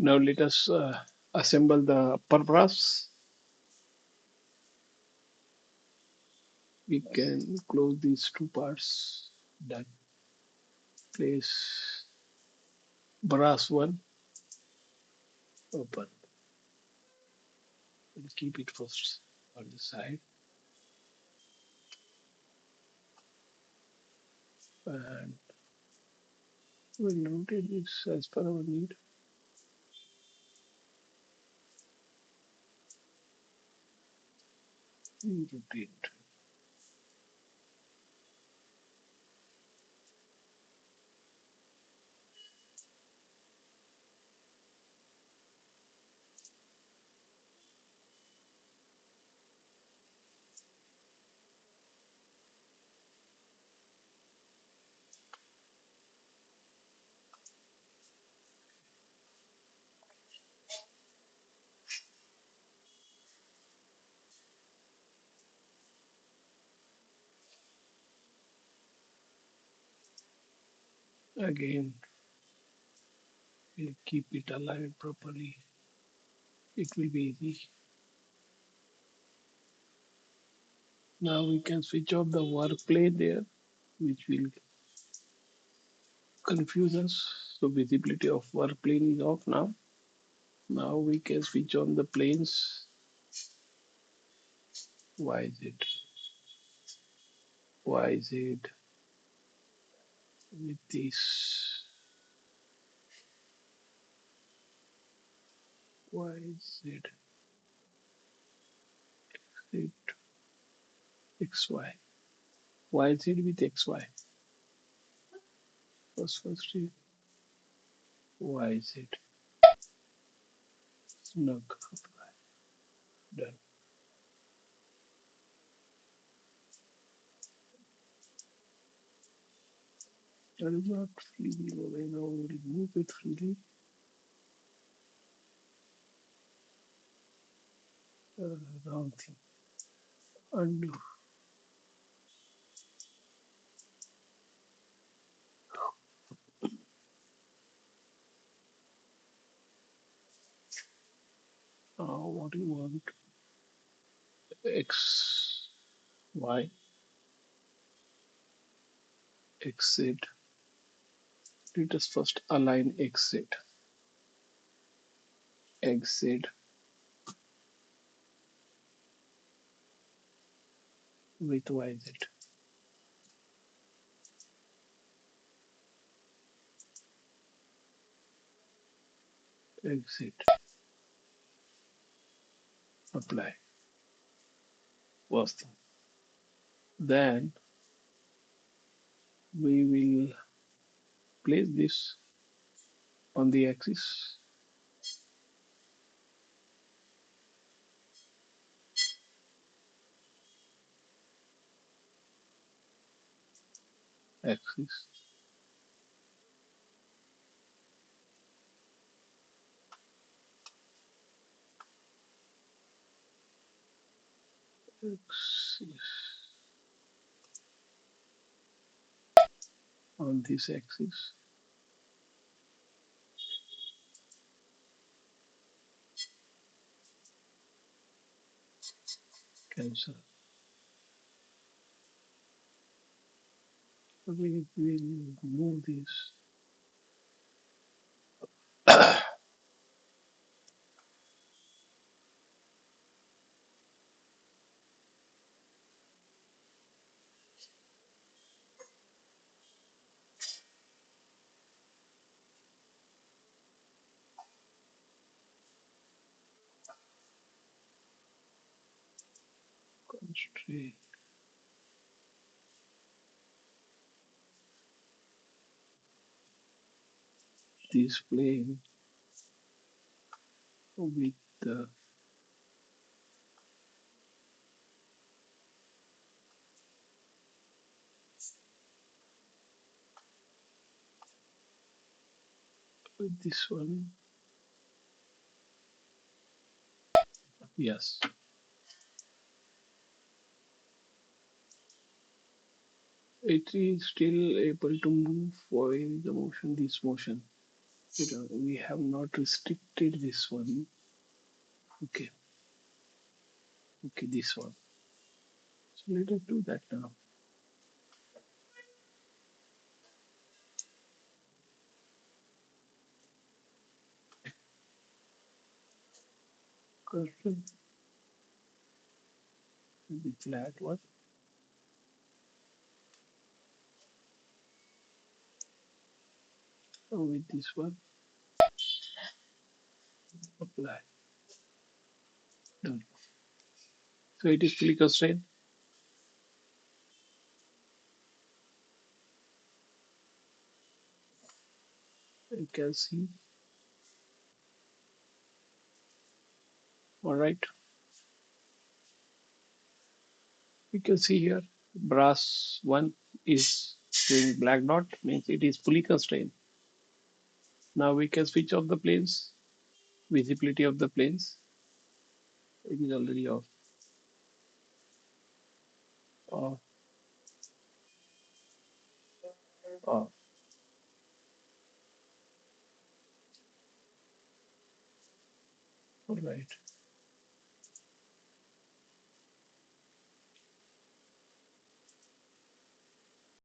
Now let us assemble the upper brass. We can close these two parts. Done. Place brass one open. We'll keep it first on the side and we'll rotate this as per our need. We rotate again. We'll keep it aligned properly. It will be easy. Now we can switch off the work plane there, which will confuse us. So visibility of work plane is off now. Now we can switch on the planes. Why is it? Why is it with this? Why is it XY? Why is it with XY? First, why is it? Snug apply. Done. That is not freely away. Now we'll move it freely. Wrong thing. Undo. What do you want? X, Y, exit. Let us first align exit with YZ. Exit. Apply. First thing. Then we will place this on the axis. Axis. Axis. On this axis. Cancel. We will move this. Constrain this plane with the with this one. Yes. It is still able to move following the motion, this motion. We have not restricted this one. Okay, okay, this one. So let us do that now. Constrain the flat one with this one. Apply. Done. So it is fully constrained. You can see. All right. You can see here brass one is showing black dot, means it is fully constrained. Now we can switch off the planes. Visibility of the planes. It is already off. Off. Off. All right.